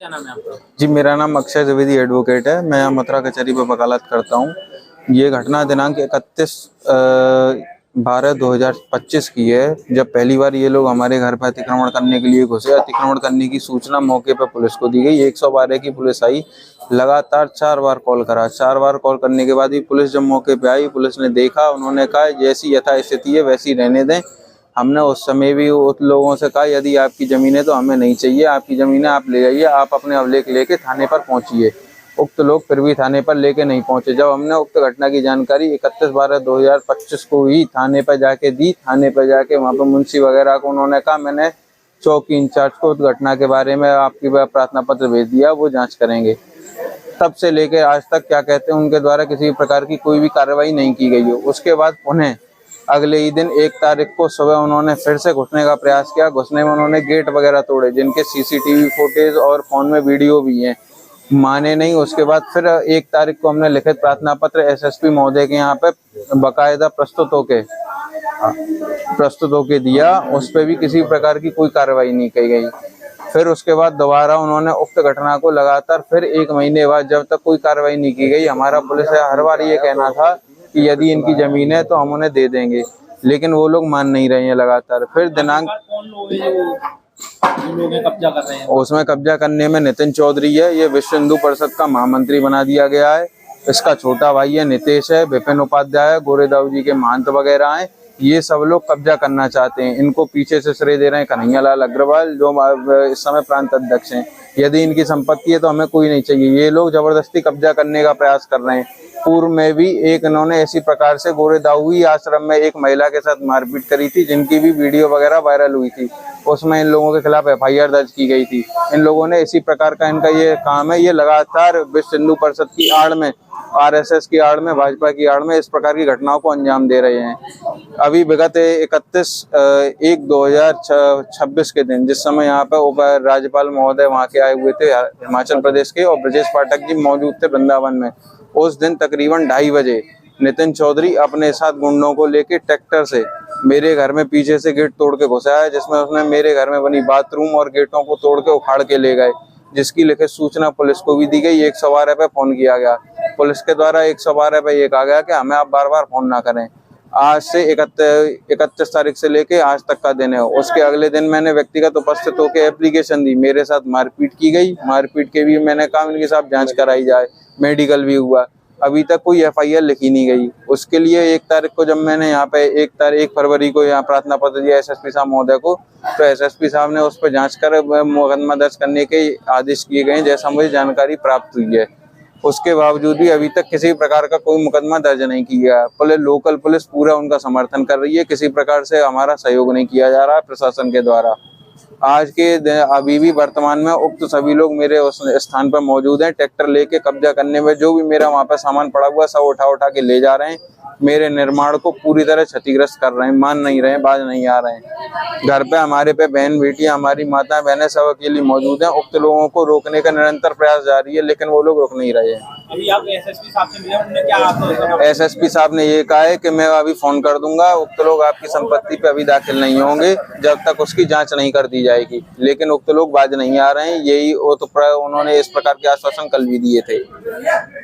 क्या नाम है आपका? जी, मेरा नाम अक्षय द्विवेदी एडवोकेट है। मैं यहाँ मथुरा कचहरी पर वकालत करता हूँ। ये घटना दिनांक 31/12/2025 की है, जब पहली बार ये लोग हमारे घर पर अतिक्रमण करने के लिए घुसे। अतिक्रमण करने की सूचना मौके पर पुलिस को दी गई। 112 की पुलिस आई, लगातार 4 बार कॉल करा। 4 बार कॉल करने के बाद भी पुलिस जब मौके पे आई, पुलिस ने देखा, उन्होंने कहा जैसी यथास्थिति है वैसी रहने दें। हमने उस समय भी उन लोगों से कहा यदि आपकी ज़मीन है तो हमें नहीं चाहिए, आपकी ज़मीन है आप ले जाइए, आप अपने अभिलेख लेके थाने पर पहुंचिए। उक्त लोग फिर भी थाने पर लेके नहीं पहुंचे। जब हमने उक्त घटना की जानकारी 31/12/2025 को ही थाने पर जाके दी, थाने पर जाके वहाँ पर मुंशी वगैरह को उन्होंने कहा मैंने चौकी इंचार्ज को उस घटना के बारे में आपकी प्रार्थना पत्र भेज दिया, वो जाँच करेंगे। तब से लेकर आज तक क्या कहते हैं उनके द्वारा किसी प्रकार की कोई भी कार्रवाई नहीं की गई है। उसके बाद उन्हें अगले ही दिन 1 तारीख को सुबह उन्होंने फिर से घुसने का प्रयास किया। घुसने में उन्होंने गेट वगैरह तोड़े, जिनके सीसीटीवी फुटेज और फोन में वीडियो भी हैं। माने नहीं। उसके बाद फिर 1 तारीख को हमने लिखित प्रार्थना पत्र एसएसपी महोदय के यहाँ पे बाकायदा प्रस्तुत होके दिया। उस पर भी किसी प्रकार की कोई कार्रवाई नहीं की गई। फिर उसके बाद दोबारा उन्होंने उक्त घटना को लगातार फिर 1 महीने बाद जब तक कोई कार्रवाई नहीं की गई, हमारा पुलिस हर बार ये कहना था कि यदि इनकी जमीन है तो हम उन्हें दे देंगे, लेकिन वो लोग मान नहीं रहे हैं लगातार। फिर दिनांक कौन लोग हैं जो लोग कब्जा कर रहे हैं? उसमें कब्जा करने में नितिन चौधरी है, ये विश्व हिंदू परिषद का महामंत्री बना दिया गया है। इसका छोटा भाई है नितेश है, विपिन उपाध्याय, गोरेदाऊ जी के महंत वगैरह हैं। ये सब लोग कब्जा करना चाहते हैं। इनको पीछे से श्रेय दे रहे हैं कन्हैयालाल अग्रवाल, जो इस समय प्रांत अध्यक्ष हैं। यदि इनकी संपत्ति है तो हमें कोई नहीं चाहिए। ये लोग जबरदस्ती कब्जा करने का प्रयास कर रहे हैं। पूर्व में भी एक इन्होंने इसी प्रकार से गोरेदाऊ आश्रम में एक महिला के साथ मारपीट करी थी, जिनकी भी वीडियो वगैरह वायरल हुई थी। उसमें इन लोगों के खिलाफ एफआईआर दर्ज की गई थी। इन लोगों ने इसी प्रकार का इनका ये काम है। ये लगातार विश्व हिंदू परिषद की आड़ में, आरएसएस की आड़ में, भाजपा की आड़ में इस प्रकार की घटनाओं को अंजाम दे रहे हैं। अभी विगत 31/1/2026 के दिन, जिस समय यहाँ पे उप राज्यपाल महोदय वहाँ के आए हुए थे हिमाचल प्रदेश के, और ब्रजेश पाठक जी मौजूद थे वृंदावन में, उस दिन तकरीबन 2:30 बजे नितिन चौधरी अपने साथ गुंडों को लेके ट्रैक्टर से मेरे घर में पीछे से गेट तोड़ के घुसा है, जिसमें उसने मेरे घर में बनी बाथरूम और गेटों को तोड़ के उखाड़ के ले गए, जिसकी लिखित सूचना पुलिस को भी दी गई। 112 पे फोन किया गया। पुलिस के द्वारा 112 पे ये कहा गया कि हमें आप बार बार फोन ना करें। आज से 31 तारीख से लेके आज तक का दिन है। उसके अगले दिन मैंने व्यक्तिगत उपस्थित होकर एप्लीकेशन दी। मेरे साथ मारपीट की गई। मारपीट के भी मैंने कहा इनके साथ जांच कराई जाए, मेडिकल भी हुआ। अभी तक कोई एफआईआर लिखी नहीं गई। उसके लिए 1 तारीख को जब मैंने यहाँ पे 1 फरवरी को यहाँ प्रार्थना पत्र दिया एसएसपी साहब महोदय को, तो एसएसपी साहब ने उस पर जांच कर मुकदमा दर्ज करने के आदेश किए गए, जैसा मुझे जानकारी प्राप्त हुई है। उसके बावजूद भी अभी तक किसी प्रकार का कोई मुकदमा दर्ज नहीं किया। लोकल पुलिस पूरा उनका समर्थन कर रही है। किसी प्रकार से हमारा सहयोग नहीं किया जा रहा है प्रशासन के द्वारा। आज के अभी भी वर्तमान में उक्त सभी लोग मेरे उस स्थान पर मौजूद हैं। ट्रैक्टर लेके कब्जा करने में जो भी मेरा वहाँ पे सामान पड़ा हुआ सब उठा के ले जा रहे हैं। मेरे निर्माण को पूरी तरह क्षतिग्रस्त कर रहे हैं। मान नहीं रहे हैं, बाज नहीं आ रहे हैं। घर पे हमारे पे बहन बेटियां, हमारी माता बहनें सब अकेली मौजूद हैं। उक्त लोगों को रोकने का निरंतर प्रयास जारी है, लेकिन वो लोग रुक नहीं रहे हैं। अभी आप एसएसपी साहब से मिले, उन्होंने क्या आपको? एसएसपी साहब ने ये कहा है कि मैं अभी फोन कर दूंगा, उक्त लोग आपकी संपत्ति पे अभी दाखिल नहीं होंगे जब तक उसकी जांच नहीं कर दी जाएगी। लेकिन उक्त लोग बाज नहीं आ रहे हैं। यही उन्होंने इस प्रकार के आश्वासन कल भी दिए थे।